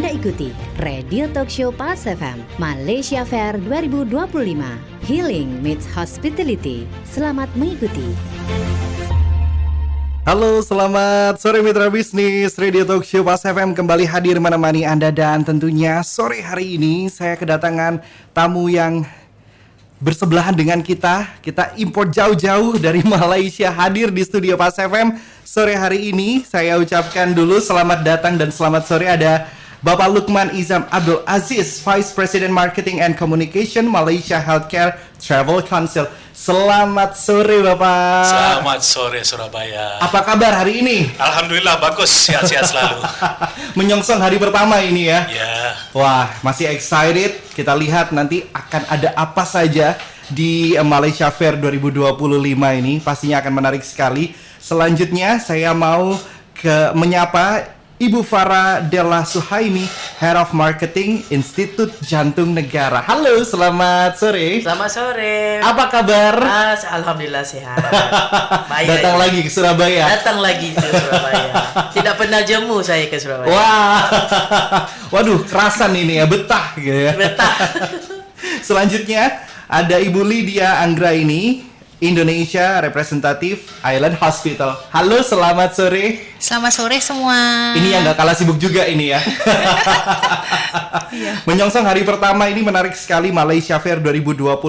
Anda ikuti Radio Talk Show Pas FM Malaysia Fair 2025. Healing meets Hospitality. Selamat mengikuti. Halo, selamat sore mitra bisnis. Radio Talk Show Pas FM kembali hadir menemani Anda, dan tentunya sore hari ini saya kedatangan tamu yang bersebelahan dengan kita. Kita import jauh-jauh dari Malaysia hadir di studio Pas FM. Sore hari ini saya ucapkan dulu selamat datang dan selamat sore ada Bapak Lukman Izam Abdul Aziz, Vice President Marketing and Communication Malaysia Healthcare Travel Council. Selamat sore Bapak. Selamat sore Surabaya. Apa kabar hari ini? Alhamdulillah bagus, sehat-sehat selalu. Menyongsong hari pertama ini ya. Ya. Wah, masih excited. Kita lihat nanti akan ada apa saja di Malaysia Fair 2025 ini. Pastinya akan menarik sekali. Selanjutnya saya mau menyapa Ibu Farah Della Suhaimi, Head of Marketing Institut Jantung Negara. Halo, selamat sore. Selamat sore. Apa kabar? Alhamdulillah sehat. Baik. Datang lagi ke Surabaya. Datang lagi ke Surabaya. Tidak pernah jemu saya ke Surabaya. Wah, waduh, kerasan ini ya, betah gitu ya. Betah. Selanjutnya ada Ibu Lydia Anggraini, Indonesia Representatif Island Hospital. Halo, selamat sore. Selamat sore semua. Ini yang gak kalah sibuk juga ini ya. Menyongsong hari pertama ini menarik sekali Malaysia Fair 2025.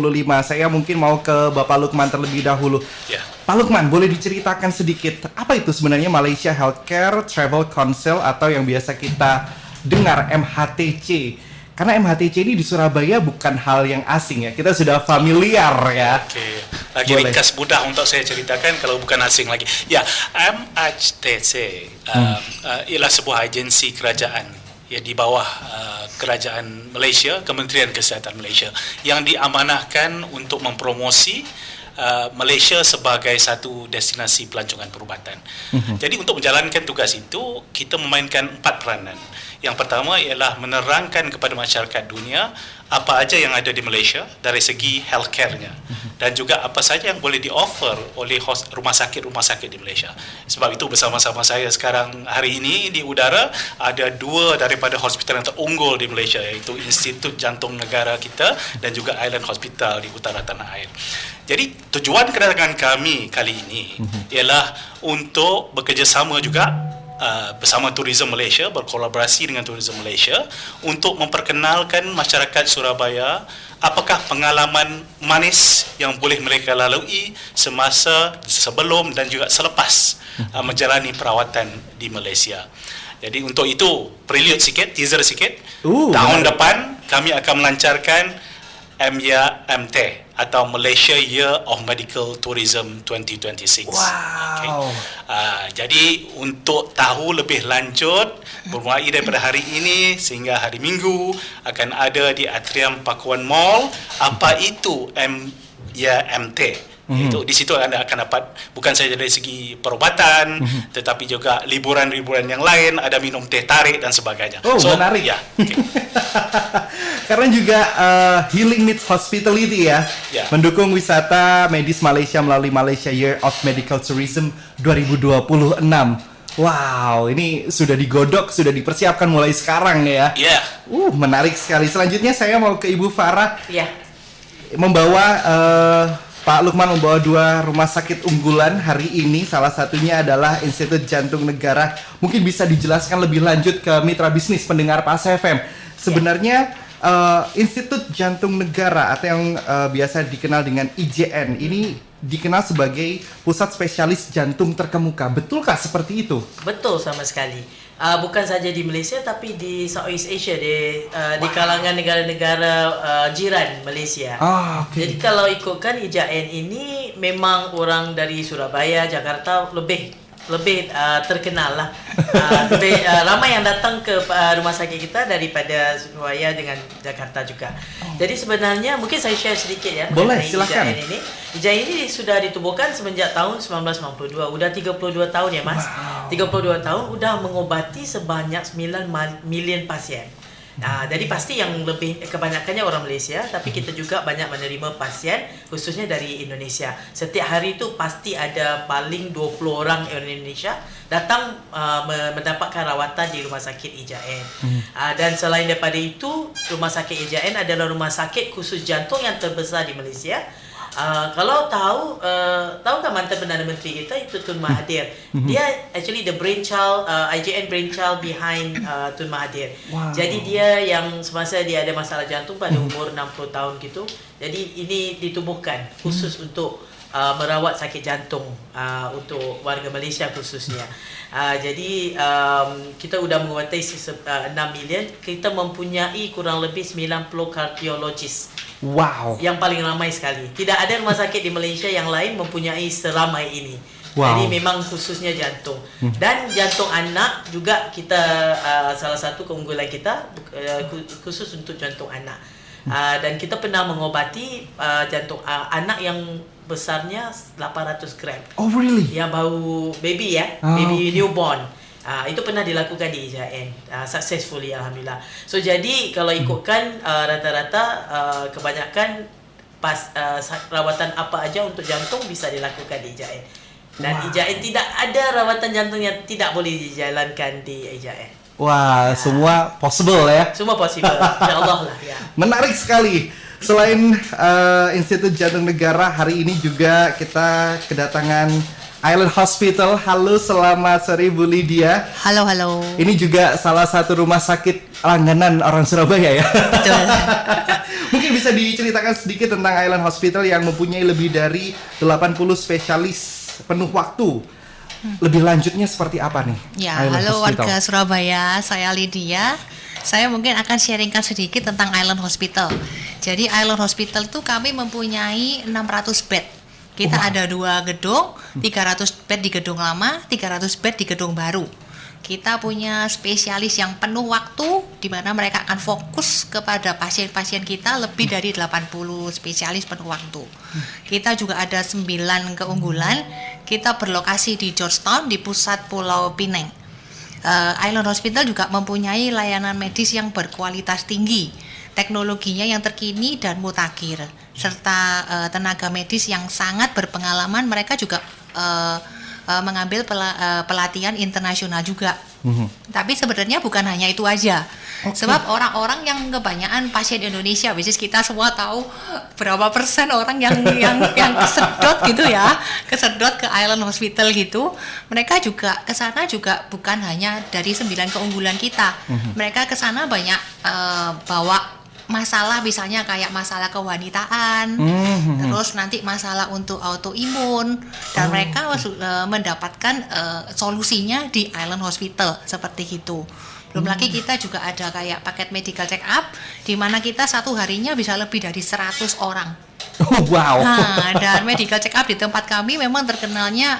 Saya mungkin mau ke Bapak Lukman terlebih dahulu. Ya. Pak Lukman, boleh diceritakan sedikit apa itu sebenarnya Malaysia Healthcare Travel Council atau yang biasa kita dengar MHTC? Karena MHTC ini di Surabaya bukan hal yang asing ya. Kita sudah familiar ya. Oke. Lagi Boleh. ringkas mudah untuk saya ceritakan kalau bukan asing lagi. Ya, MHTC ialah sebuah agensi kerajaan ya di bawah kerajaan Malaysia, Kementerian Kesihatan Malaysia yang diamanahkan untuk mempromosi Malaysia sebagai satu destinasi pelancongan perubatan. Jadi untuk menjalankan tugas itu, kita memainkan 4 peranan. Yang pertama ialah menerangkan kepada masyarakat dunia apa aja yang ada di Malaysia dari segi healthcare-nya dan juga apa saja yang boleh di-offer oleh rumah sakit di Malaysia. Sebab itu bersama-sama saya sekarang hari ini di udara ada 2 daripada hospital yang terunggul di Malaysia, iaitu Institut Jantung Negara kita dan juga Island Hospital di utara tanah air. Jadi tujuan kedatangan kami kali ini ialah untuk bekerjasama juga bersama Tourism Malaysia, berkolaborasi dengan Tourism Malaysia untuk memperkenalkan masyarakat Surabaya apakah pengalaman manis yang boleh mereka lalui semasa, sebelum dan juga selepas menjalani perawatan di Malaysia. Jadi untuk itu, prelude sikit, teaser sikit, tahun depan kami akan melancarkan MYMT atau Malaysia Year of Medical Tourism 2026. Wow. Okay. Jadi untuk tahu lebih lanjut, bermulai daripada hari ini sehingga hari Minggu akan ada di Atrium Pakuan Mall apa itu MYMT. Itu di situ Anda akan dapat bukan saja dari segi perubatan, tetapi juga liburan-liburan yang lain, ada minum teh tarik dan sebagainya. Oh, menarik ya. Okay. Karena juga Healing Meets Hospitality ya, mendukung wisata medis Malaysia melalui Malaysia Year of Medical Tourism 2026. Wow, ini sudah digodok, sudah dipersiapkan mulai sekarang ya. Iya. Menarik sekali. Selanjutnya saya mau ke Ibu Farah. Iya. Pak Lukman membawa 2 rumah sakit unggulan hari ini. Salah satunya adalah Institut Jantung Negara. Mungkin bisa dijelaskan lebih lanjut ke mitra bisnis pendengar Pas FM. Sebenarnya Institut Jantung Negara atau yang biasa dikenal dengan IJN ini dikenal sebagai pusat spesialis jantung terkemuka. Betulkah seperti itu? Betul sama sekali. Bukan saja di Malaysia tapi di Southeast Asia, di kalangan negara-negara jiran Malaysia. Okay. Jadi kalau ikutkan IJN ini memang orang dari Surabaya, Jakarta lebih terkenal lah. Lebih ramai yang datang ke rumah sakit kita daripada Surabaya dengan Jakarta juga. Jadi sebenarnya mungkin saya share sedikit ya. Boleh, silakan. IJN ini sudah ditubuhkan semenjak tahun 1992. Udah 32 tahun ya Mas. Wow. 32 tahun udah mengobati sebanyak 9 million pasien. Jadi pasti yang lebih kebanyakannya orang Malaysia, tapi kita juga banyak menerima pasien khususnya dari Indonesia. Setiap hari itu pasti ada paling 20 orang Indonesia datang mendapatkan rawatan di Rumah Sakit EJN. Dan selain daripada itu, Rumah Sakit EJN adalah rumah sakit khusus jantung yang terbesar di Malaysia. Kalau tahukah mantan Perdana Menteri kita itu Tun Mahathir. Dia actually the brainchild, IJN brainchild behind Tun Mahathir. Jadi dia yang semasa dia ada masalah jantung pada umur 60 tahun gitu. Jadi ini ditubuhkan khusus untuk merawat sakit jantung untuk warga Malaysia khususnya. Jadi kita sudah menguasai 6 million. Kita mempunyai kurang lebih 90 kardiologis. Wow. Yang paling ramai sekali. Tidak ada rumah sakit di Malaysia yang lain mempunyai seramai ini. Wow. Jadi memang khususnya jantung. Dan jantung anak juga kita salah satu keunggulan kita khusus untuk jantung anak. Dan kita pernah mengobati jantung anak yang besarnya 800 gram. Oh really? Yang baru baby ya, baby newborn. Itu pernah dilakukan di IJN successfully, alhamdulillah. So jadi kalau ikutkan rata-rata kebanyakan rawatan apa aja untuk jantung bisa dilakukan di IJN. Dan IJN tidak ada rawatan jantung yang tidak boleh dijalankan di IJN. Wah, semua possible ya. Semua possible, insyaallah lah ya. Menarik sekali. Selain Institut Jantung Negara, hari ini juga kita kedatangan Island Hospital. Halo, selamat sore Bu Lydia. Halo, halo. Ini juga salah satu rumah sakit langganan orang Surabaya ya. Betul. Mungkin bisa diceritakan sedikit tentang Island Hospital yang mempunyai lebih dari 80 spesialis penuh waktu. Lebih lanjutnya seperti apa nih? Ya, Island halo Hospital. warga Surabaya, saya Lydia. Saya mungkin akan sharingkan sedikit tentang Island Hospital. Jadi Island Hospital itu kami mempunyai 600 bed. Kita ada 2 gedung, 300 bed di gedung lama, 300 bed di gedung baru. Kita punya spesialis yang penuh waktu, di mana mereka akan fokus kepada pasien-pasien kita, lebih dari 80 spesialis penuh waktu. Kita juga ada 9 keunggulan. Kita berlokasi di Georgetown, di pusat Pulau Pinang. Island Hospital juga mempunyai layanan medis yang berkualitas tinggi, teknologinya yang terkini dan mutakhir, serta tenaga medis yang sangat berpengalaman. Mereka juga mengambil pelatihan internasional juga. Tapi sebenarnya bukan hanya itu aja. Sebab orang-orang yang kebanyakan pasien Indonesia, bisnis kita semua tahu berapa persen orang yang kesedot gitu ya, kesedot ke Island Hospital gitu. Mereka juga ke sana juga bukan hanya dari 9 keunggulan kita. Mereka ke sana banyak bawa masalah, misalnya kayak masalah kewanitaan, terus nanti masalah untuk autoimun, dan mereka mendapatkan solusinya di Island Hospital seperti itu. Belum lagi kita juga ada kayak paket medical check up, di mana kita satu harinya bisa lebih dari 100 orang. Wow. Nah, dan medical check up di tempat kami memang terkenalnya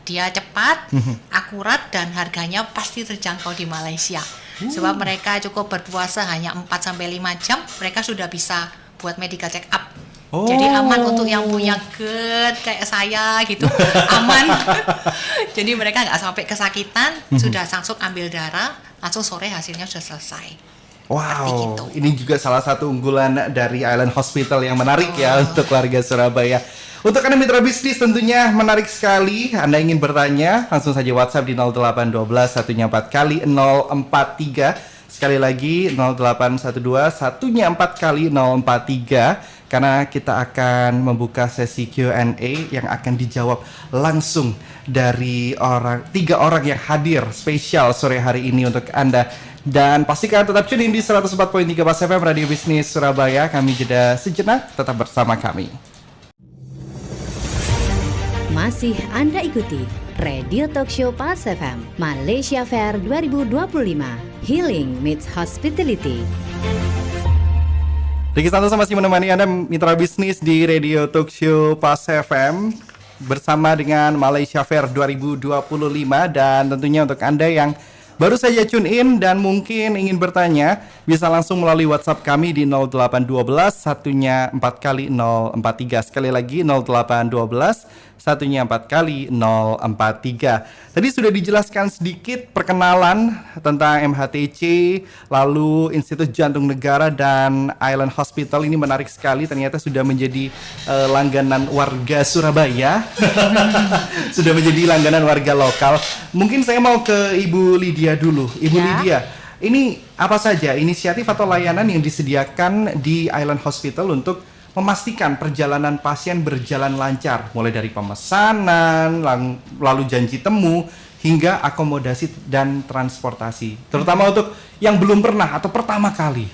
dia cepat, akurat, dan harganya pasti terjangkau di Malaysia. Sebab mereka cukup berpuasa hanya 4-5 jam, mereka sudah bisa buat medical check up. Jadi aman untuk yang punya GERD kayak saya gitu, aman. Jadi mereka nggak sampai kesakitan, sudah langsung ambil darah, langsung sore hasilnya sudah selesai. Wow, ini juga salah satu unggulan dari Island Hospital yang menarik ya untuk warga Surabaya. Untuk Anda mitra bisnis tentunya menarik sekali. Anda ingin bertanya, langsung saja WhatsApp di 0812 1-nya 4 kali 043. Sekali lagi 0812 1-nya 4 kali 043. Karena kita akan membuka sesi Q&A yang akan dijawab langsung dari 3 orang yang hadir spesial sore hari ini untuk Anda. Dan pastikan tetap tune in di 104.3 Pas FM Radio Bisnis Surabaya. Kami jeda sejenak, tetap bersama kami. Masih Anda ikuti Radio Talk Show Pas FM Malaysia Fair 2025 Healing Meets Hospitality. Riki Santoso masih menemani Anda mitra bisnis di Radio Talk Show Pas FM bersama dengan Malaysia Fair 2025. Dan tentunya untuk Anda yang baru saja tune in dan mungkin ingin bertanya, bisa langsung melalui WhatsApp kami di 0812 1-nya 4 kali 043. Sekali lagi 0812 satunya 4 kali 043. Tadi sudah dijelaskan sedikit perkenalan tentang MHTC, lalu Institut Jantung Negara dan Island Hospital. Ini menarik sekali, ternyata sudah menjadi langganan warga Surabaya. Sudah menjadi langganan warga lokal. Mungkin saya mau ke Ibu Lydia dulu. Ibu Lydia, ini apa saja inisiatif atau layanan yang disediakan di Island Hospital untuk memastikan perjalanan pasien berjalan lancar, mulai dari pemesanan, lalu janji temu, hingga akomodasi dan transportasi, terutama untuk yang belum pernah atau pertama kali.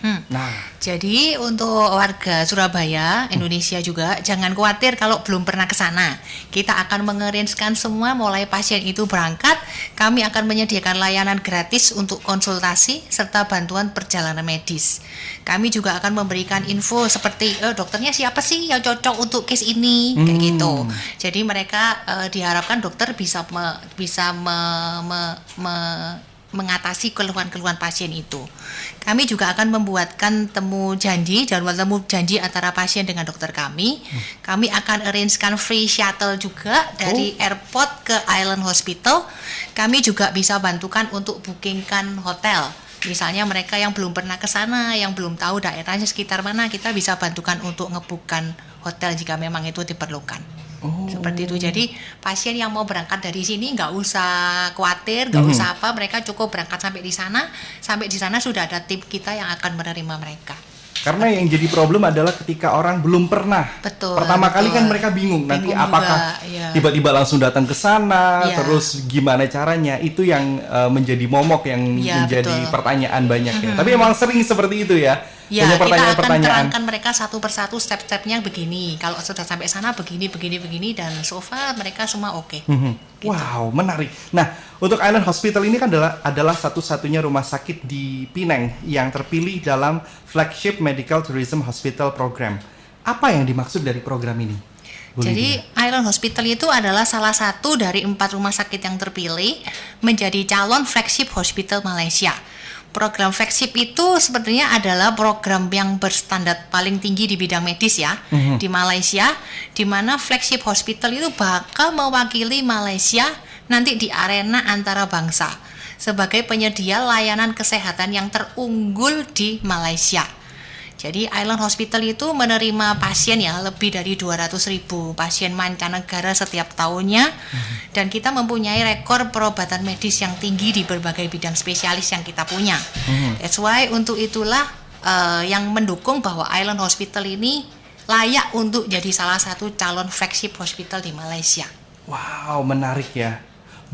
Jadi untuk warga Surabaya, Indonesia juga jangan khawatir kalau belum pernah ke sana. Kita akan mengarrangekan semua mulai pasien itu berangkat. Kami akan menyediakan layanan gratis untuk konsultasi serta bantuan perjalanan medis. Kami juga akan memberikan info seperti dokternya siapa sih yang cocok untuk case ini, kayak gitu. Jadi mereka diharapkan dokter bisa mengatasi keluhan-keluhan pasien itu. Kami juga akan membuatkan jadwal temu janji antara pasien dengan dokter kami. Kami akan arrangekan free shuttle juga dari airport ke Island Hospital. Kami juga bisa bantukan untuk bookingkan hotel. Misalnya mereka yang belum pernah ke sana, yang belum tahu daerahnya sekitar mana, kita bisa bantukan untuk ngebukan hotel jika memang itu diperlukan. Seperti itu. Jadi pasien yang mau berangkat dari sini nggak usah khawatir, nggak usah apa, mereka cukup berangkat sampai di sana. Sampai di sana sudah ada tim kita yang akan menerima mereka. Karena yang jadi problem adalah ketika orang belum pernah. Pertama kali kan mereka bingung nanti apakah tiba-tiba langsung datang ke sana, terus gimana caranya. Itu yang menjadi momok yang menjadi pertanyaan banyak ya. Tapi emang sering seperti itu ya. Ya, kita akan terangkan mereka satu persatu step-stepnya begini. Kalau sudah sampai sana begini dan so far mereka semua oke. Gitu. Wow, menarik. Nah, untuk Island Hospital ini kan adalah satu-satunya rumah sakit di Pineng yang terpilih dalam Flagship Medical Tourism Hospital Program. Apa yang dimaksud dari program ini? Jadi Island Hospital itu adalah salah satu dari 4 rumah sakit yang terpilih menjadi calon Flagship Hospital Malaysia. Program flagship itu sebenarnya adalah program yang berstandar paling tinggi di bidang medis ya di Malaysia, di mana flagship hospital itu bakal mewakili Malaysia nanti di arena antara bangsa sebagai penyedia layanan kesehatan yang terunggul di Malaysia. Jadi Island Hospital itu menerima pasien ya lebih dari 200.000 pasien mancanegara setiap tahunnya, dan kita mempunyai rekor perobatan medis yang tinggi di berbagai bidang spesialis yang kita punya. That's why untuk itulah yang mendukung bahwa Island Hospital ini layak untuk jadi salah satu calon flagship hospital di Malaysia. Wow, menarik ya.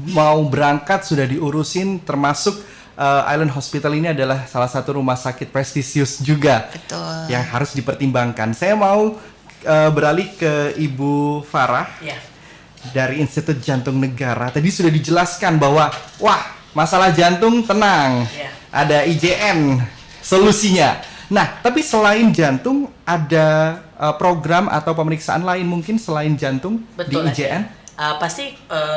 Mau berangkat sudah diurusin, termasuk Island Hospital ini adalah salah satu rumah sakit prestisius juga. Betul. Yang harus dipertimbangkan. Saya mau beralih ke Ibu Farah dari Institut Jantung Negara. Tadi sudah dijelaskan bahwa masalah jantung tenang, ada IJN solusinya. Nah, tapi selain jantung ada program atau pemeriksaan lain mungkin selain jantung. Betul, di IJN? Pasti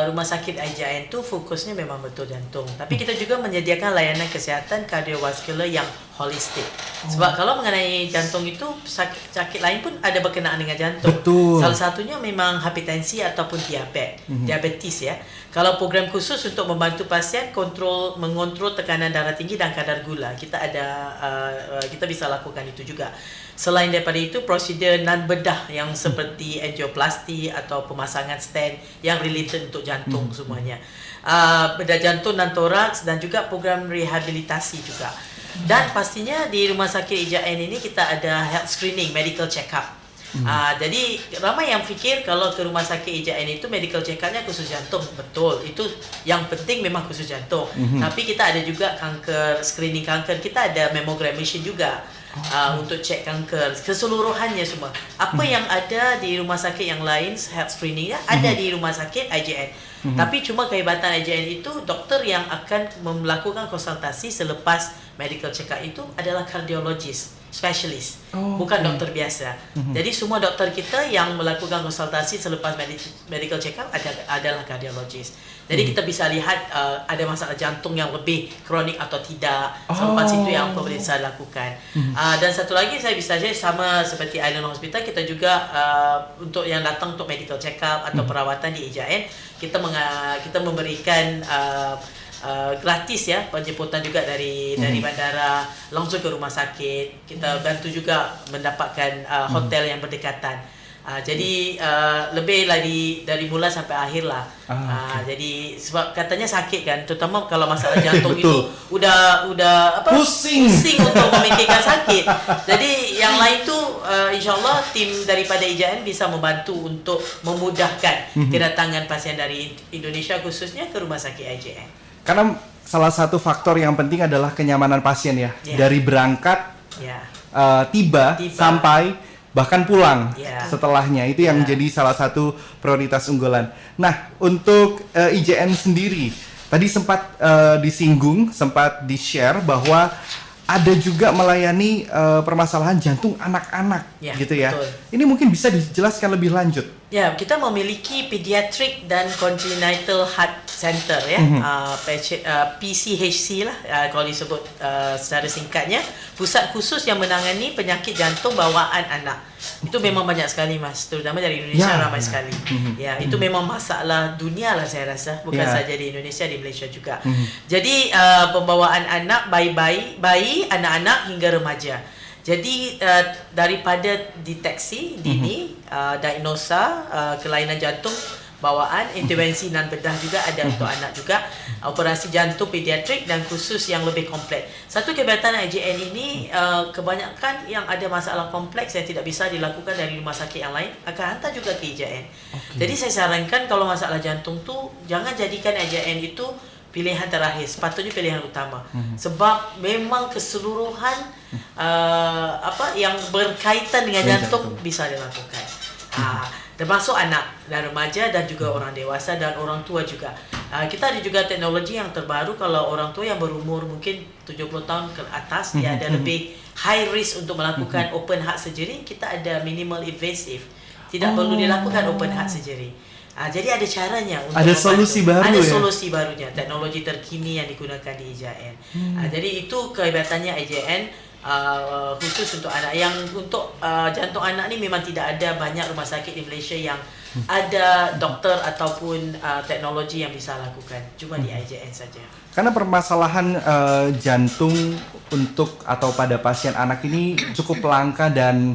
rumah sakit IJN itu fokusnya memang betul jantung. Tapi kita juga menyediakan layanan kesehatan kardiovaskular yang holistik. Sebab kalau mengenai jantung itu sakit lain pun ada berkenaan dengan jantung. Betul. Salah satunya memang hipertensi ataupun diabetes ya. Kalau program khusus untuk membantu pasien mengontrol tekanan darah tinggi dan kadar gula, kita bisa lakukan itu juga. Selain daripada itu, prosedur non-bedah yang seperti angioplasti atau pemasangan stent yang related untuk jantung semuanya. Bedah jantung non toraks dan juga program rehabilitasi juga. Dan pastinya di rumah sakit IJN ini kita ada health screening, medical check-up. Jadi ramai yang fikir kalau ke rumah sakit IJN itu medical check-up-nya khusus jantung. Betul, itu yang penting memang khusus jantung. Tapi kita ada juga kanker, screening kanker. Kita ada mammogram machine juga. Untuk cek kanker keseluruhannya semua. Apa yang ada di rumah sakit yang lain, health screening ada di rumah sakit IJN. Tapi cuma kehebatan IJN itu dokter yang akan melakukan konsultasi selepas medical check-up itu adalah kardiologis, specialist, bukan dokter biasa. Jadi semua dokter kita yang melakukan konsultasi selepas medical check-up adalah kardiologis. Jadi kita bisa lihat ada masalah jantung yang lebih kronik atau tidak. Sampai situ yang pemerintah lakukan. Dan satu lagi saya bisa share sama seperti Island Hospital, kita juga untuk yang datang untuk medical check up atau perawatan di EJN, kita memberikan gratis ya penjemputan juga dari dari bandara langsung ke rumah sakit. Kita bantu juga mendapatkan hotel yang berdekatan. Jadi lebih dari mula sampai akhir lah. Jadi sebab katanya sakit kan, terutama kalau masalah jantung itu udah pusing untuk memikirkan sakit. Jadi yang lain tu insyaallah tim daripada IJN bisa membantu untuk memudahkan kedatangan pasien dari Indonesia khususnya ke rumah sakit IJN. Karena salah satu faktor yang penting adalah kenyamanan pasien ya. Dari berangkat, tiba sampai bahkan pulang setelahnya, itu yang menjadi salah satu prioritas unggulan. Nah, untuk IJN sendiri tadi sempat disinggung, sempat di-share bahwa ada juga melayani permasalahan jantung anak-anak gitu ya. Betul. Ini mungkin bisa dijelaskan lebih lanjut. Ya, kita memiliki Pediatric dan Congenital Heart Center ya, PCHC lah kalau disebut secara singkatnya, pusat khusus yang menangani penyakit jantung bawaan anak. Itu memang banyak sekali Mas, terutama dari Indonesia ramai sekali. Ya, itu memang masalah dunia lah saya rasa, bukan saja di Indonesia, di Malaysia juga. Jadi pembawaan anak, bayi, anak-anak hingga remaja. Jadi daripada deteksi dini, diagnosa kelainan jantung bawaan, intervensi non bedah juga ada untuk anak juga, operasi jantung pediatrik dan khusus yang lebih kompleks. Satu kebaikan IJN ini kebanyakan yang ada masalah kompleks yang tidak bisa dilakukan dari rumah sakit yang lain akan hantar juga ke IJN. Jadi saya sarankan kalau masalah jantung tu jangan jadikan IJN itu pilihan terakhir, sepatutnya pilihan utama. Sebab memang keseluruhan yang berkaitan dengan jantung bisa dilakukan. Termasuk anak dan remaja dan juga orang dewasa dan orang tua juga. Kita ada juga teknologi yang terbaru, kalau orang tua yang berumur mungkin 70 tahun ke atas, dia ada lebih high risk untuk melakukan open heart surgery, kita ada minimal invasive. Tidak perlu dilakukan open heart surgery. Jadi ada caranya untuk ada solusi baru ada ya? solusi barunya, teknologi terkini yang digunakan di IJN. Jadi itu kehebatannya IJN khusus untuk anak. Yang untuk jantung anak ni memang tidak ada banyak rumah sakit di Malaysia yang ada doktor ataupun teknologi yang bisa lakukan. Cuma di IJN saja. Karena permasalahan jantung untuk atau pada pasien anak ini cukup langka dan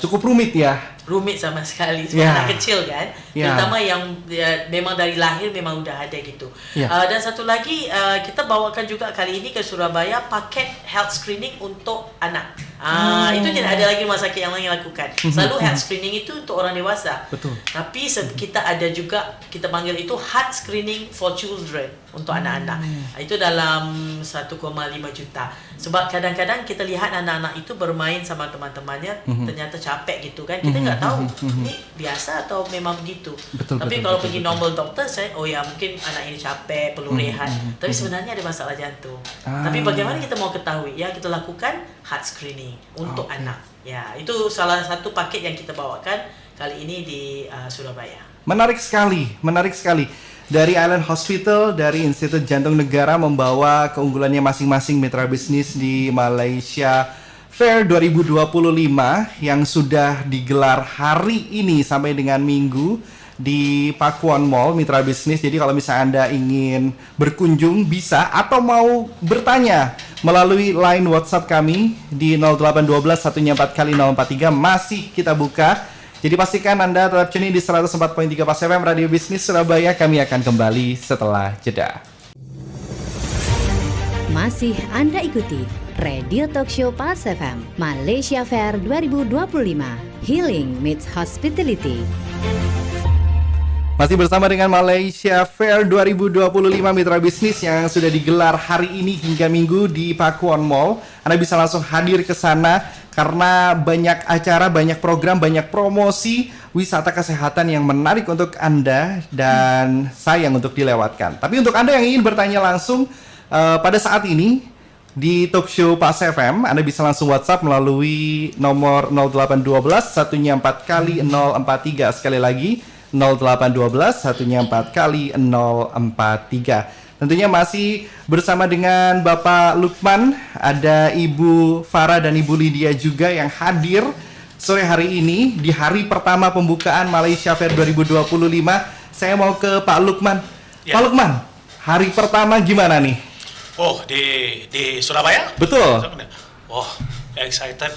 cukup rumit ya. Rumit sama sekali, sebab anak kecil kan, terutama yang memang dari lahir memang udah ada gitu. Dan satu lagi kita bawakan juga kali ini ke Surabaya paket health screening untuk anak. Itu tidak ada lagi rumah sakit yang lain yang lakukan. Selalu health screening itu untuk orang dewasa. Betul. Tapi kita ada juga, kita panggil itu heart screening for children untuk anak-anak. Itu dalam 1,5 juta. Sebab kadang-kadang kita lihat anak-anak itu bermain sama teman-temannya, ternyata capek gitu kan. Kita nggak tahu ini biasa atau memang begitu. Tapi kalau pergi normal dokter, saya mungkin anak ini capek, perlu rehat. Tapi sebenarnya ada masalah jantung. Tapi bagaimana kita mau ketahui? Ya, kita lakukan heart screening untuk anak. Ya, itu salah satu paket yang kita bawakan kali ini di Surabaya. Menarik sekali. Dari Island Hospital, dari Institut Jantung Negara membawa keunggulannya masing-masing mitra bisnis di Malaysia Fair 2025 yang sudah digelar hari ini sampai dengan Minggu di Pakuan Mall Mitra Bisnis. Jadi kalau misalnya Anda ingin berkunjung bisa, atau mau bertanya melalui line WhatsApp kami di 0812 144 kali 043 masih kita buka. Jadi pastikan Anda tetap tune di 104.3 Pas FM Radio Bisnis Surabaya. Kami akan kembali setelah jeda. Masih Anda ikuti Radio Talk Show Pas FM Malaysia Fair 2025, Healing Meets Hospitality. Masih bersama dengan Malaysia Fair 2025 Mitra Bisnis yang sudah digelar hari ini hingga Minggu di Pakuan Mall. Anda bisa langsung hadir ke sana karena banyak acara, banyak program, banyak promosi wisata kesehatan yang menarik untuk Anda dan sayang untuk dilewatkan. Tapi untuk Anda yang ingin bertanya langsung pada saat ini di Talk Show Pas FM, Anda bisa langsung WhatsApp melalui nomor 0812 144 kali 043. Sekali lagi 0812, satunya 4 kali 043. Tentunya masih bersama dengan Bapak Lukman, ada Ibu Farah dan Ibu Lydia juga yang hadir sore hari ini di hari pertama pembukaan Malaysia Fair 2025. Saya mau ke Pak Lukman. Ya. Pak Lukman, hari pertama gimana nih? Oh, di Surabaya? Betul. Oh, excited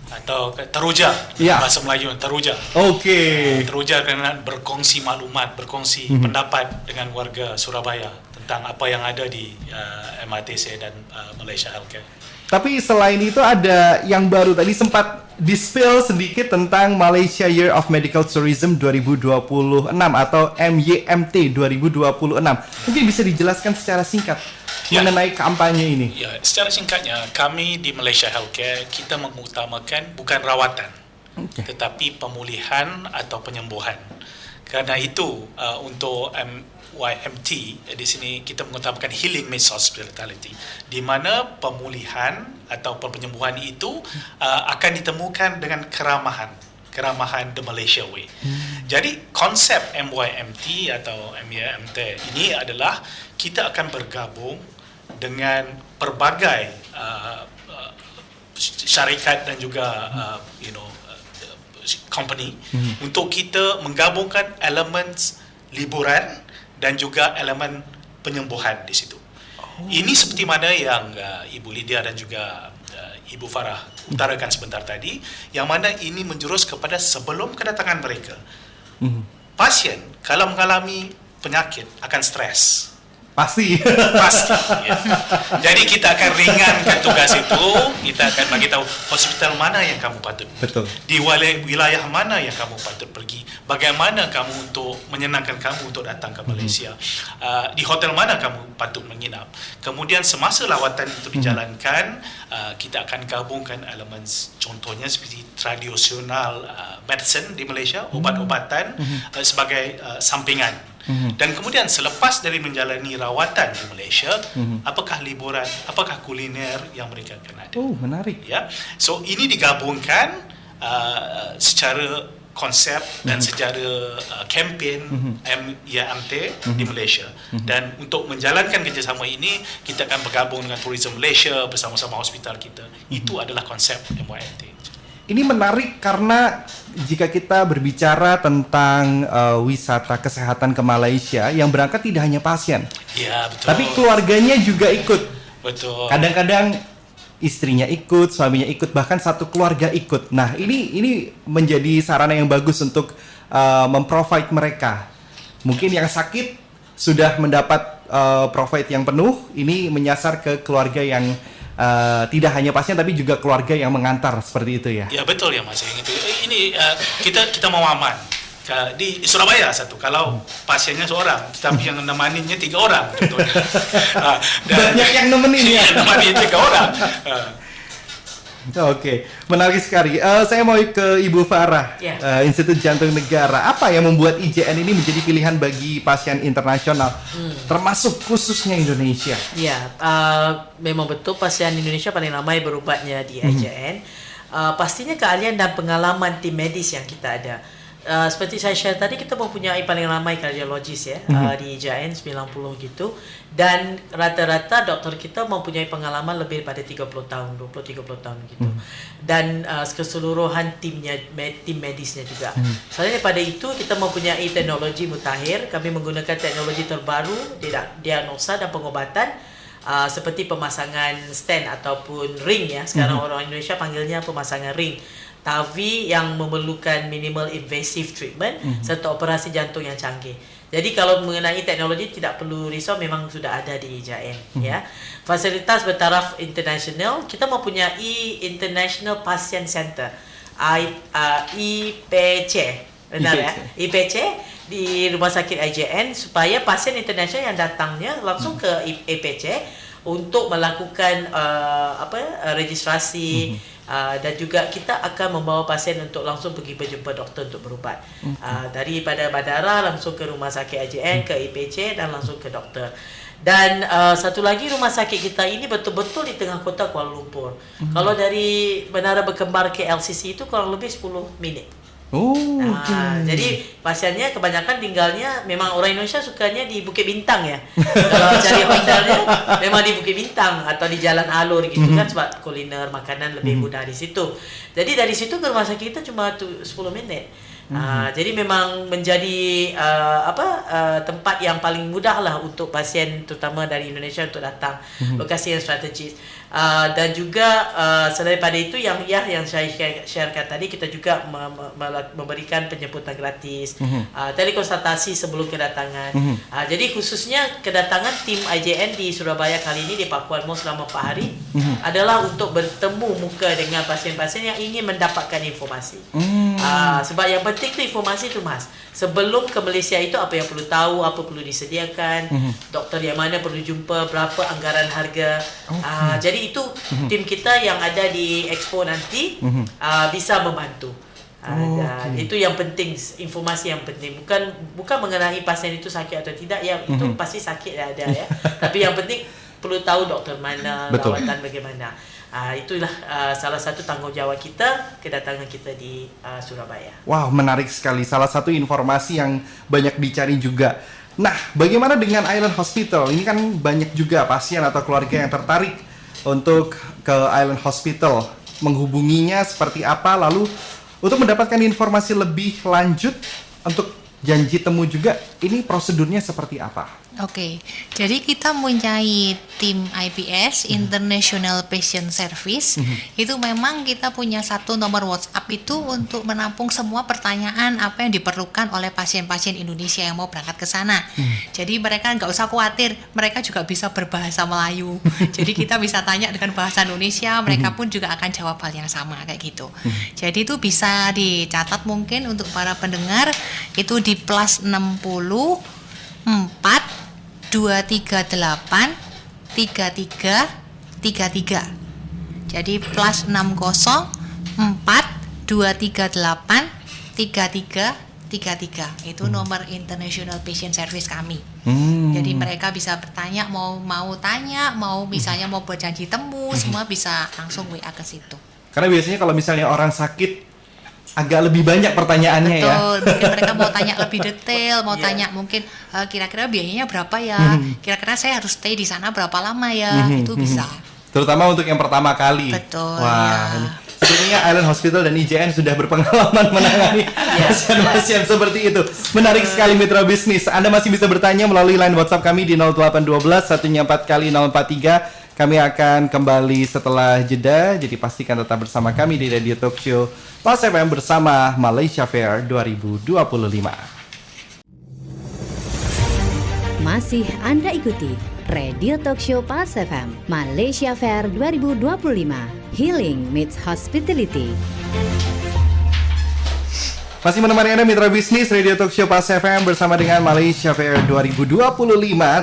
atau teruja. Ya. Bahasa Melayu teruja. Oke. Teruja karena berkongsi maklumat, berkongsi pendapat dengan warga Surabaya tentang apa yang ada di MRTC dan Malaysia Healthcare. Tapi selain itu ada yang baru, tadi sempat di-spill sedikit tentang Malaysia Year of Medical Tourism 2026 atau MYMT 2026. Mungkin bisa dijelaskan secara singkat Ya. mengenai kampanye ini. Ya, secara singkatnya, kami di Malaysia Healthcare kita mengutamakan bukan rawatan, tetapi pemulihan atau penyembuhan. Karena itu untuk MYMT di sini kita mengutamakan Healing Meets Hospitality, di mana pemulihan atau penyembuhan itu akan ditemukan dengan keramahan The Malaysia Way. Jadi konsep MYMT atau MYMT ini adalah kita akan bergabung dengan pelbagai syarikat dan juga company untuk kita menggabungkan elemen liburan dan juga elemen penyembuhan di situ. Ini seperti mana yang Ibu Lydia dan juga Ibu Farah utarakan sebentar tadi, yang mana ini menjurus kepada sebelum kedatangan mereka. Pasien kalau mengalami penyakit akan stres. Pasti. Pasti. Ya. Jadi kita akan ringankan tugas itu. Kita akan bagi tahu hospital mana yang kamu patut. Betul. Di wilayah mana yang kamu patut pergi. Bagaimana kamu untuk menyenangkan kamu untuk datang ke Malaysia. Di hotel mana kamu patut menginap. Kemudian semasa lawatan itu dijalankan, kita akan gabungkan elemen contohnya seperti tradisional medicine di Malaysia, obat-obatan sebagai sampingan. Dan kemudian selepas dari menjalani rawatan di Malaysia, apakah liburan, apakah kuliner yang mereka akan ada. Oh, menarik. Ya, so ini digabungkan secara konsep dan secara kempen MYMT di Malaysia. Dan untuk menjalankan kerjasama ini, kita akan bergabung dengan Tourism Malaysia bersama-sama hospital kita. Itu adalah konsep MYMT. Ini menarik karena jika kita berbicara tentang wisata kesehatan ke Malaysia, yang berangkat tidak hanya pasien, Ya, betul. tapi keluarganya juga ikut. Betul. Kadang-kadang istrinya ikut, suaminya ikut, bahkan satu keluarga ikut. Nah, ini menjadi sarana yang bagus untuk memprovide mereka. Mungkin yang sakit sudah mendapat provide yang penuh, ini menyasar ke keluarga yang tidak hanya pasien tapi juga keluarga yang mengantar, seperti itu ya. Ya, betul ya Mas. Yang itu. Ini kita mau aman. Di Surabaya satu, kalau pasiennya seorang, tapi yang nemaninya 3 orang contohnya. Banyak yang nemenin ya. Yang nemenin 3 orang. Oke, menarik sekali. Saya mau ke Ibu Farah, Ya. Institut Jantung Negara. Apa yang membuat IJN ini menjadi pilihan bagi pasien internasional, termasuk khususnya Indonesia? Ya, memang betul pasien Indonesia paling ramai berubatnya di IJN. Pastinya keahlian dan pengalaman tim medis yang kita ada. Seperti saya share tadi, kita mempunyai paling ramai kardiologis ya di IJN 90 gitu, dan rata-rata doktor kita mempunyai pengalaman lebih daripada 30 tahun, 20-30 tahun gitu. Dan keseluruhan tim medisnya juga. Selain daripada itu, kita mempunyai teknologi mutakhir. Kami menggunakan teknologi terbaru di diagnosa dan pengobatan, seperti pemasangan stent ataupun ring ya. Sekarang orang Indonesia panggilnya pemasangan ring. TAVI yang memerlukan minimal invasive treatment serta operasi jantung yang canggih. Jadi kalau mengenai teknologi tidak perlu risau, memang sudah ada di IJN ya. Fasilitas bertaraf internasional, kita mempunyai International Patient Center, IPC, benar ya? IPC di Rumah Sakit IJN, supaya pasien internasional yang datangnya langsung ke IPC untuk melakukan registrasi. Dan juga kita akan membawa pasien untuk langsung pergi berjumpa doktor untuk berubat. Daripada bandara langsung ke rumah sakit IJN, ke IPC dan langsung ke doktor. Dan satu lagi, rumah sakit kita ini betul-betul di tengah kota Kuala Lumpur. Kalau dari Menara Berkembar ke LCC itu kurang lebih 10 minit. Oh, Jadi pasiennya kebanyakan tinggalnya memang orang Indonesia sukanya di Bukit Bintang ya. Kalau cari hotelnya memang di Bukit Bintang atau di Jalan Alur gitu kan, sebab kuliner makanan lebih mudah di situ. Jadi dari situ ke rumah sakit kita cuma 10 menit. Jadi memang menjadi tempat yang paling mudah lah untuk pasien terutama dari Indonesia untuk datang. Lokasi yang strategis. Dan juga selain daripada itu yang saya sharekan tadi, kita juga memberikan penjemputan gratis, telekonsultasi sebelum kedatangan. Jadi khususnya kedatangan tim IJN di Surabaya kali ini di Pakuan Mall selama 4 hari adalah untuk bertemu muka dengan pasien-pasien yang ingin mendapatkan informasi. Sebab yang penting tu informasi tu Mas. Sebelum ke Malaysia itu apa yang perlu tahu, apa perlu disediakan, doktor yang mana perlu jumpa, berapa anggaran harga. Jadi itu tim kita yang ada di Expo nanti bisa membantu. Itu yang penting, informasi yang penting. Bukan mengenai pasien itu sakit atau tidak, ya itu pasti sakit ada ya. Tapi yang penting perlu tahu doktor mana, rawatan bagaimana. Itulah salah satu tanggungjawab kita kedatangan kita di Surabaya. Wow, menarik sekali. Salah satu informasi yang banyak dicari juga. Nah, bagaimana dengan Island Hospital? Ini kan banyak juga pasien atau keluarga yang tertarik untuk ke Island Hospital. Menghubunginya seperti apa? Lalu untuk mendapatkan informasi lebih lanjut untuk janji temu juga, ini prosedurnya seperti apa? Oke, jadi kita mempunyai tim IPS, International Patient Service. Itu memang kita punya satu nomor WhatsApp itu untuk menampung semua pertanyaan apa yang diperlukan oleh pasien-pasien Indonesia yang mau berangkat ke sana. Jadi mereka nggak usah khawatir, mereka juga bisa berbahasa Melayu. Jadi kita bisa tanya dengan bahasa Indonesia, mereka pun juga akan jawab hal yang sama kayak gitu. Jadi itu bisa dicatat mungkin untuk para pendengar, itu di +60 4 238 33 33. Jadi +60 4 238 33 33. Itu nomor International Patient Service kami. Jadi mereka bisa bertanya, mau tanya, mau misalnya mau berjanji temu, semua bisa langsung WA ke situ. Karena biasanya kalau misalnya orang sakit agak lebih banyak pertanyaannya. Betul, ya. mungkin mereka mau tanya lebih detail, mau tanya mungkin kira-kira biayanya berapa ya, kira-kira saya harus stay di sana berapa lama ya, itu bisa. Terutama untuk yang pertama kali. Betul. Wah, Ya. sebenarnya Island Hospital dan IJN sudah berpengalaman menangani pasien-pasien seperti itu. Menarik sekali mitra bisnis. Anda masih bisa bertanya melalui line WhatsApp kami di 0812 144 kali 043. Kami akan kembali setelah jeda, jadi pastikan tetap bersama kami di Radio Talk Show Pas FM bersama Malaysia Fair 2025. Masih Anda ikuti Radio Talk Show Pas FM Malaysia Fair 2025, Healing Meets Hospitality. Masih menemani Anda mitra bisnis Radio Talk Show Pas FM bersama dengan Malaysia Fair 2025.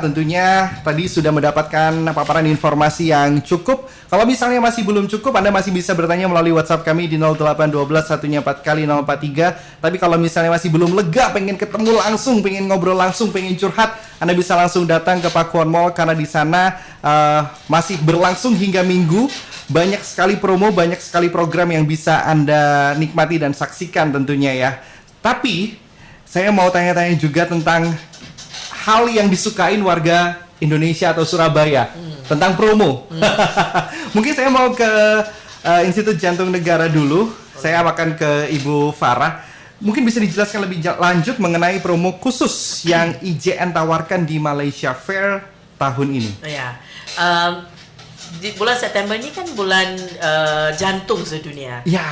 Tentunya tadi sudah mendapatkan paparan informasi yang cukup. Kalau misalnya masih belum cukup, Anda masih bisa bertanya melalui WhatsApp kami di 0812 144 kali 043. Tapi kalau misalnya masih belum lega, pengen ketemu langsung, pengen ngobrol langsung, pengen curhat, Anda bisa langsung datang ke Pakuan Mall karena di sana masih berlangsung hingga Minggu. Banyak sekali promo, banyak sekali program yang bisa Anda nikmati dan saksikan tentunya ya. Tapi saya mau tanya-tanya juga tentang hal yang disukain warga Indonesia atau Surabaya tentang promo. Mungkin saya mau ke Institut Jantung Negara dulu. Saya akan ke Ibu Farah. Mungkin bisa dijelaskan lebih lanjut mengenai promo khusus yang IJN tawarkan di Malaysia Fair tahun ini. Ya. Di bulan September ini kan bulan jantung sedunia. Ya.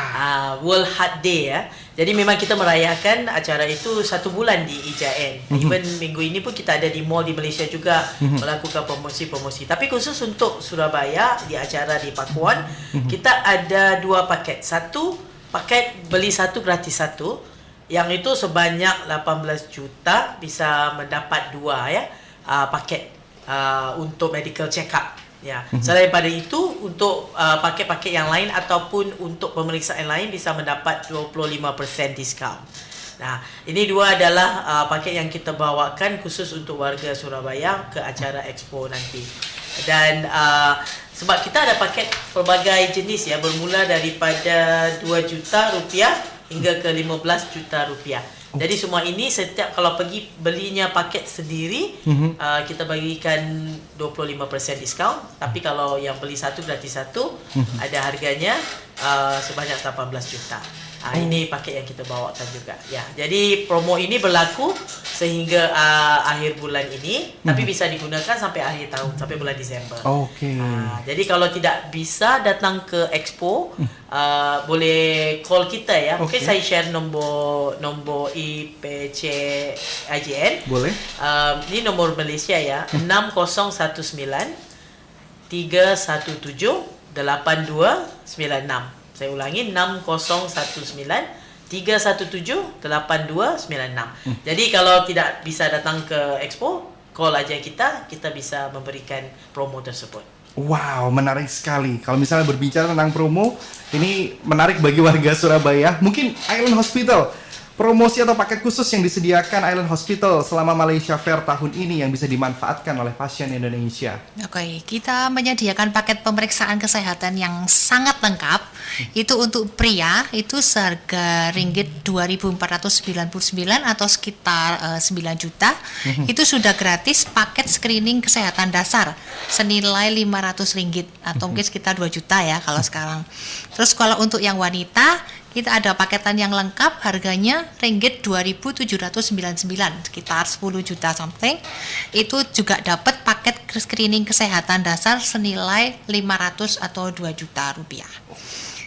World Heart Day ya. Jadi memang kita merayakan acara itu 1 bulan di IJN. Even minggu ini pun kita ada di mall di Malaysia juga melakukan promosi-promosi. Tapi khusus untuk Surabaya di acara di Pakuan, kita ada 2 paket. Satu paket beli 1 gratis 1. Yang itu sebanyak 18 juta bisa mendapat 2 ya paket untuk medical check up. Ya, selain pada itu untuk paket-paket yang lain ataupun untuk pemeriksaan lain bisa mendapat 25% diskaun. Nah, ini 2 adalah paket yang kita bawakan khusus untuk warga Surabaya ke acara Expo nanti. Dan sebab kita ada paket pelbagai jenis ya, bermula daripada 2 juta rupiah hingga ke 15 juta rupiah. Jadi semua ini setiap kalau pergi belinya paket sendiri, kita bagikan 25% diskaun. Tapi kalau yang beli satu gratis satu, ada harganya sebanyak 18 juta. Ini paket yang kita bawakan juga. Ya, jadi promo ini berlaku sehingga akhir bulan ini, tapi bisa digunakan sampai akhir tahun, sampai bulan Disember. Jadi kalau tidak bisa datang ke Expo, boleh call kita ya. Mungkin saya share nombor IPC IJN. Boleh. Ini nomor Malaysia ya, 6019 317 8296. Saya ulangi, 6019 317 8296. Jadi kalau tidak bisa datang ke Expo, call aja kita bisa memberikan promo tersebut. Wow, menarik sekali. Kalau misalnya berbicara tentang promo, ini menarik bagi warga Surabaya. Mungkin Island Hospital, promosi atau paket khusus yang disediakan Island Hospital selama Malaysia Fair tahun ini yang bisa dimanfaatkan oleh pasien Indonesia. Oke, kita menyediakan paket pemeriksaan kesehatan yang sangat lengkap. Itu untuk pria itu seharga ringgit 2.499 atau sekitar 9 juta. Itu sudah gratis paket screening kesehatan dasar senilai 500 ringgit atau mungkin sekitar 2 juta ya kalau sekarang. Terus kalau untuk yang wanita, kita ada paketan yang lengkap harganya ringgit 2.799 sekitar 10 juta something. Itu juga dapat paket screening kesehatan dasar senilai 500 atau 2 juta rupiah.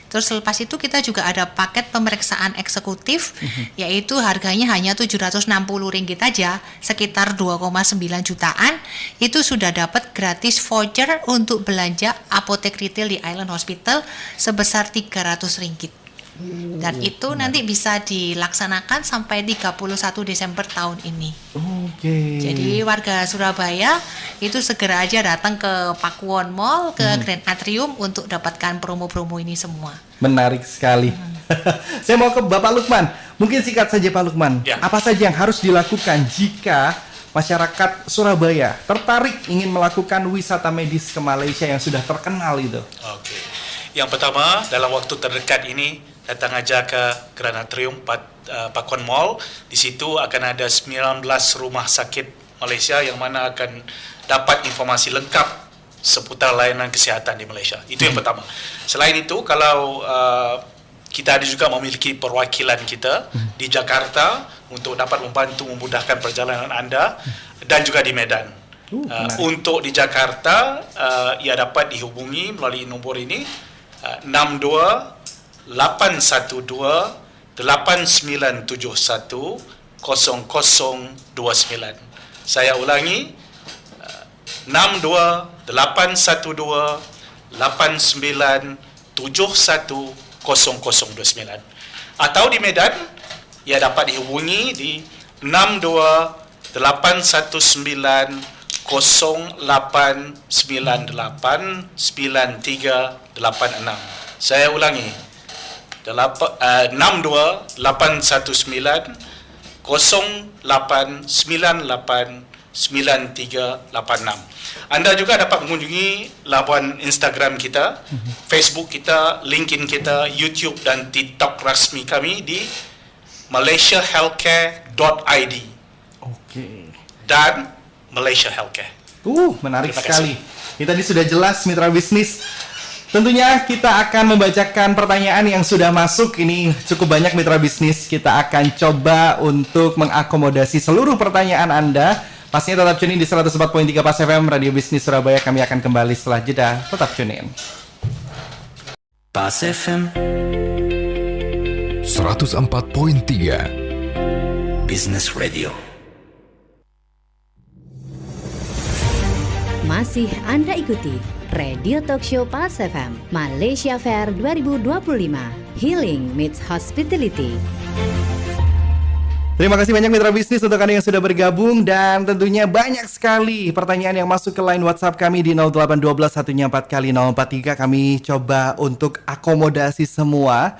Terus selepas itu kita juga ada paket pemeriksaan eksekutif, yaitu harganya hanya 760 ringgit aja, sekitar 2,9 jutaan. Itu sudah dapat gratis voucher untuk belanja apotek retail di Island Hospital sebesar 300 ringgit. Dan itu nanti bisa dilaksanakan sampai 31 Desember tahun ini. Jadi warga Surabaya itu segera aja datang ke Pakuwon Mall, ke Grand Atrium untuk dapatkan promo-promo ini semua. Menarik sekali. Saya mau ke Bapak Lukman. Mungkin singkat saja Pak Lukman. Ya. Apa saja yang harus dilakukan jika masyarakat Surabaya tertarik ingin melakukan wisata medis ke Malaysia yang sudah terkenal itu? Oke. Yang pertama, dalam waktu terdekat ini datang aja ke Grand Atrium Pakuwon Mall. Di situ akan ada 19 rumah sakit Malaysia yang mana akan dapat informasi lengkap seputar layanan kesihatan di Malaysia. Itu yang pertama. Selain itu, kalau kita ada juga memiliki perwakilan kita di Jakarta untuk dapat membantu memudahkan perjalanan anda dan juga di Medan. Untuk di Jakarta, ia dapat dihubungi melalui nombor ini 62-8971-0029. Saya ulangi, 62-8971-0029. Atau di Medan, ia dapat dihubungi di 62-819-898-9386. Saya ulangi, 62-819-898-9386. Anda juga dapat mengunjungi laman Instagram kita, Facebook kita, LinkedIn kita, YouTube dan TikTok rasmi kami di malaysiahealthcare.id dan Malaysia Healthcare. Menarik sekali. Ini tadi sudah jelas mitra bisnis. Tentunya kita akan membacakan pertanyaan yang sudah masuk. Ini cukup banyak mitra bisnis. Kita akan coba untuk mengakomodasi seluruh pertanyaan Anda. Pastinya tetap tune in di 104.3 Pas FM Radio Bisnis Surabaya. Kami akan kembali setelah jeda. Tetap tune in. Pas FM 104.3 Business Radio. Masih Anda ikuti Radio Talk Show Pas FM Malaysia Fair 2025 Healing Meets Hospitality. Terima kasih banyak mitra bisnis untuk Anda yang sudah bergabung. Dan tentunya banyak sekali pertanyaan yang masuk ke line WhatsApp kami di 0812 144 kali 043. Kami coba untuk akomodasi semua.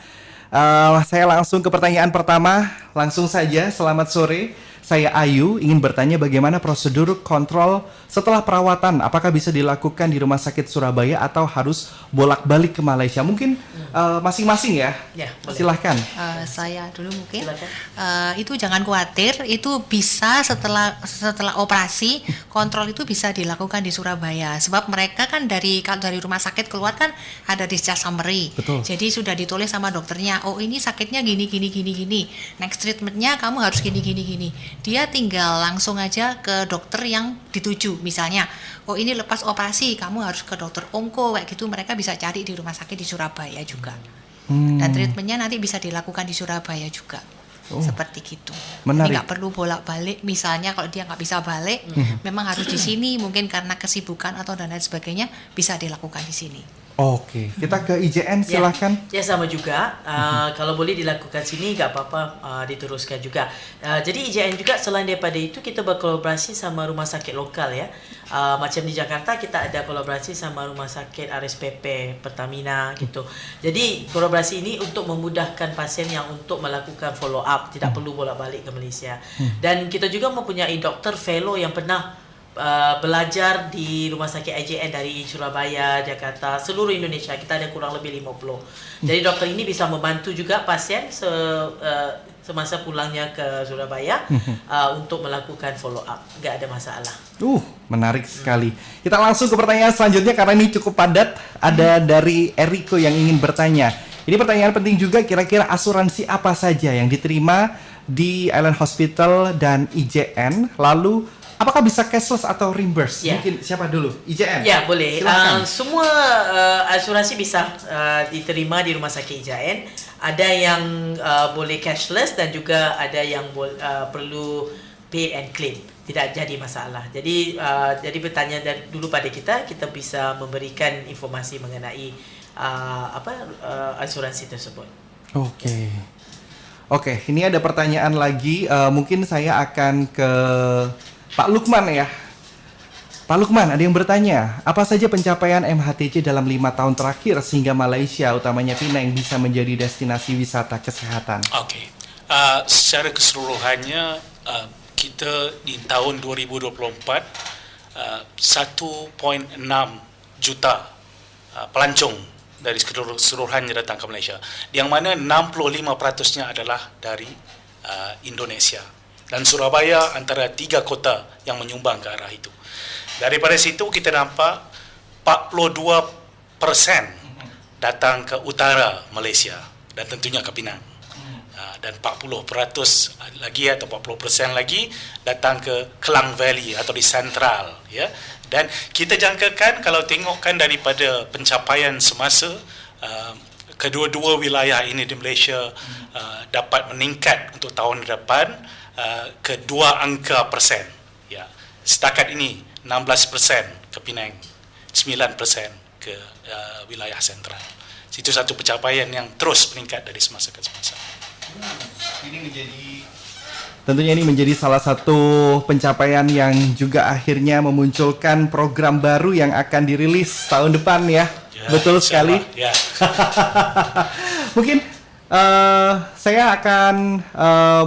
Saya langsung ke pertanyaan pertama. Langsung saja, selamat sore. Saya Ayu, ingin bertanya bagaimana prosedur kontrol setelah perawatan. Apakah bisa dilakukan di Rumah Sakit Surabaya atau harus bolak-balik ke Malaysia? Mungkin masing-masing ya? Ya, boleh. Silahkan. Saya dulu mungkin. Silakan. Itu jangan khawatir, itu bisa setelah operasi kontrol itu bisa dilakukan di Surabaya. Sebab mereka kan kalau dari rumah sakit keluar kan ada discharge summary. Betul. Jadi sudah ditulis sama dokternya, oh ini sakitnya gini. Next treatmentnya kamu harus gini. Dia tinggal langsung aja ke dokter yang dituju. Misalnya, oh ini lepas operasi kamu harus ke dokter onko kayak gitu. Mereka bisa cari di rumah sakit di Surabaya juga. Dan treatmentnya nanti bisa dilakukan di Surabaya juga. Seperti gitu. Menarik. Jadi nggak perlu bolak-balik. Misalnya kalau dia nggak bisa balik, memang harus di sini. Mungkin karena kesibukan atau dan lain sebagainya bisa dilakukan di sini. Oke, kita ke IJN silahkan. Ya sama juga. Kalau boleh dilakukan sini nggak apa-apa, diteruskan juga. Jadi IJN juga selain daripada itu kita berkolaborasi sama rumah sakit lokal ya. Macam di Jakarta kita ada kolaborasi sama rumah sakit RSPP Pertamina gitu. Jadi kolaborasi ini untuk memudahkan pasien yang untuk melakukan follow up, tidak perlu bolak-balik ke Malaysia. Dan kita juga mempunyai doktor fellow yang pernah belajar di rumah sakit IJN dari Surabaya, Jakarta, seluruh Indonesia. Kita ada kurang lebih 50. Jadi dokter ini bisa membantu juga pasien semasa pulangnya ke Surabaya untuk melakukan follow up. Nggak ada masalah. Menarik sekali. Kita langsung ke pertanyaan selanjutnya karena ini cukup padat. Ada dari Eriko yang ingin bertanya. Ini pertanyaan penting juga, kira-kira asuransi apa saja yang diterima di Island Hospital dan IJN? Lalu apakah bisa cashless atau reimburse? Ya. Mungkin siapa dulu? IJN? Ya, boleh. Silakan. Semua asuransi bisa diterima di rumah sakit IJN. Ada yang boleh cashless dan juga ada yang perlu pay and claim. Tidak jadi masalah. Jadi bertanya dulu pada kita bisa memberikan informasi mengenai asuransi tersebut. Oke, ini ada pertanyaan lagi. Mungkin saya akan ke Pak Lukman ya. Pak Lukman, ada yang bertanya, apa saja pencapaian MHTC dalam 5 tahun terakhir sehingga Malaysia, utamanya Penang, bisa menjadi destinasi wisata kesehatan? Oke. Secara keseluruhannya, kita di tahun 2024 1.6 juta pelancong dari keseluruhannya datang ke Malaysia, yang mana 65%-nya adalah dari Indonesia. Dan Surabaya antara 3 kota yang menyumbang ke arah itu. Daripada situ kita nampak 42% datang ke utara Malaysia dan tentunya ke Penang. Dan 40% lagi atau 40% lagi datang ke Klang Valley atau di Central ya. Dan kita jangkakan kalau tengokkan daripada pencapaian semasa kedua-dua wilayah ini di Malaysia dapat meningkat untuk tahun depan ke 2 angka persen ya. Setakat ini 16% ke Penang, 9% ke wilayah sentral. Itu satu pencapaian yang terus meningkat dari semasa ke semasa. Tentunya ini menjadi salah satu pencapaian yang juga akhirnya memunculkan program baru yang akan dirilis tahun depan ya. Betul sekali. Ya. Mungkin saya akan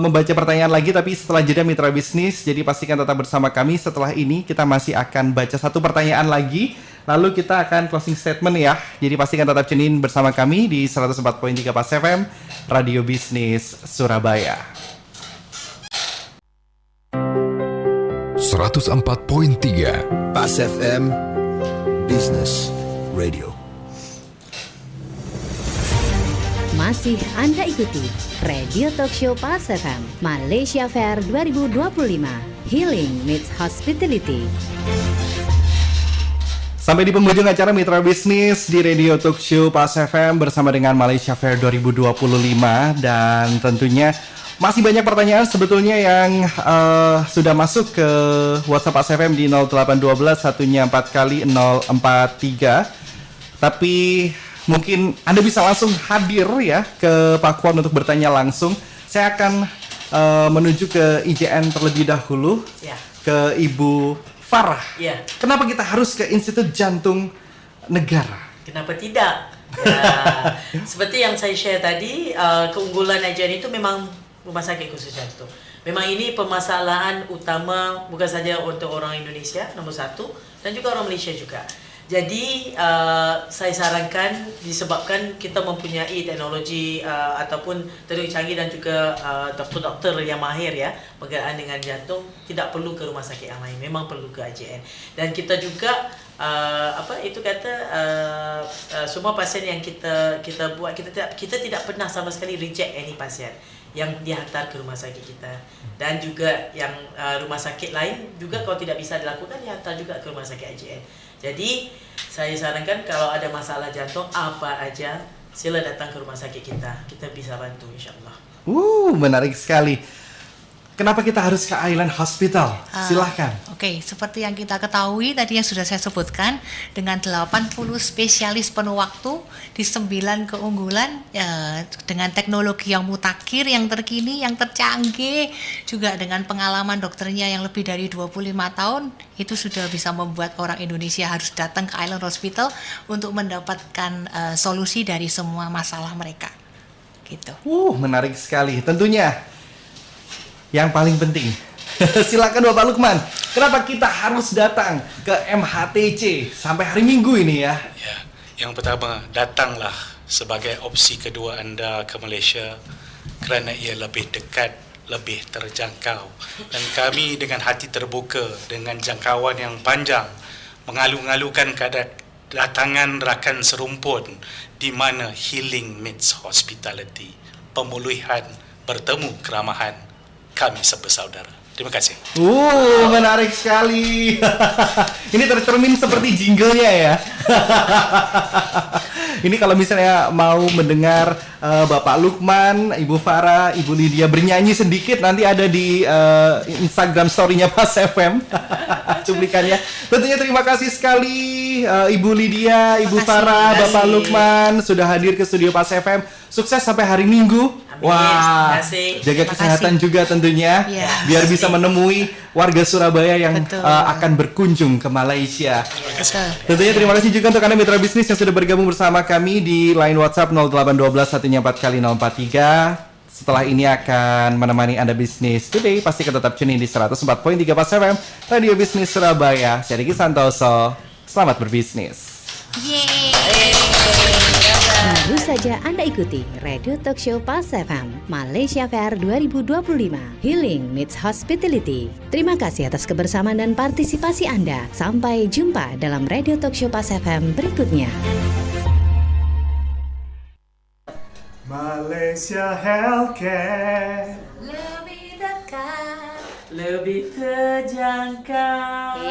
membaca pertanyaan lagi, tapi setelah jeda Mitra Bisnis. Jadi pastikan tetap bersama kami. Setelah ini kita masih akan baca satu pertanyaan lagi, lalu kita akan closing statement ya. Jadi pastikan tetap tune in bersama kami di 104.3 Pas FM, Radio Bisnis Surabaya. 104.3 Pas FM Business Radio. Masih Anda ikuti Radio Talk Show Pas FM Malaysia Fair 2025, Healing Meets Hospitality. Sampai di penghujung acara Mitra Bisnis di Radio Talk Show Pas FM bersama dengan Malaysia Fair 2025. Dan tentunya masih banyak pertanyaan sebetulnya yang sudah masuk ke WhatsApp Pas FM di 0812 1nya 4 kali 043. Tapi mungkin Anda bisa langsung hadir ya ke Pakuan untuk bertanya langsung. Saya akan menuju ke IJN terlebih dahulu, ke Ibu Farah. Ya. Kenapa kita harus ke Institut Jantung Negara? Kenapa tidak? Ya, seperti yang saya share tadi, keunggulan IJN itu memang rumah sakit khusus jantung. Memang ini permasalahan utama bukan saja untuk orang Indonesia, nomor 1, dan juga orang Malaysia juga. Jadi saya sarankan disebabkan kita mempunyai teknologi ataupun teknologi canggih dan juga doktor-doktor yang mahir ya berkaitan dengan jantung, tidak perlu ke rumah sakit yang lain, memang perlu ke IJN. Dan kita juga semua pasien yang kita buat, kita tidak pernah sama sekali reject any pasien yang dihantar ke rumah sakit kita. Dan juga yang rumah sakit lain juga kalau tidak bisa dilakukan, dihantar juga ke rumah sakit IJN. Jadi saya sarankan kalau ada masalah jantung apa aja, sila datang ke rumah sakit kita bisa bantu insyaAllah. Menarik sekali. Kenapa kita harus ke Island Hospital? Silahkan. Oke, seperti yang kita ketahui tadi yang sudah saya sebutkan, dengan 80 spesialis penuh waktu di 9 keunggulan, dengan teknologi yang mutakhir, yang terkini, yang tercanggih, juga dengan pengalaman dokternya yang lebih dari 25 tahun, itu sudah bisa membuat orang Indonesia harus datang ke Island Hospital untuk mendapatkan solusi dari semua masalah mereka. Gitu. Menarik sekali. Tentunya yang paling penting, silakan Bapak Lukman. Kenapa kita harus datang ke MHTC sampai hari Minggu ini ya? Ya, yang pertama, datanglah sebagai opsi kedua Anda ke Malaysia kerana ia lebih dekat, lebih terjangkau. Dan kami dengan hati terbuka, dengan jangkauan yang panjang, mengalu-alukan kedatangan rakan serumpun di mana healing meets hospitality, pemulihan bertemu keramahan. Kami sebersaudara. Terima kasih. Menarik sekali. Ini tercermin seperti jinglenya ya. Ini kalau misalnya mau mendengar Bapak Lukman, Ibu Farah, Ibu Lydia bernyanyi sedikit, nanti ada di Instagram story-nya Pas FM. Cuplikannya. Tentunya terima kasih sekali Ibu Lydia, Ibu Farah, Bapak Lukman sudah hadir ke studio Pas FM. Sukses sampai hari Minggu. Terima kasih. Jaga kesehatan juga tentunya, biar bisa menemui warga Surabaya yang akan berkunjung ke Malaysia. Tentunya terima kasih juga untuk Anda mitra bisnis yang sudah bergabung bersama kami di line WhatsApp 0812 1 4 kali 043. Setelah ini akan menemani Anda bisnis today. Pastikan tetap tune in di 104.3 Pas FM, Radio Bisnis Surabaya. Saya Riki Santoso. Selamat berbisnis. Baru saja Anda ikuti Radio Talk Show Pas FM Malaysia Fair 2025 Healing Meets Hospitality. Terima kasih atas kebersamaan dan partisipasi Anda. Sampai jumpa dalam Radio Talk Show Pas FM berikutnya. Malaysia Healthcare, Lebih dekat, Lebih terjangkau.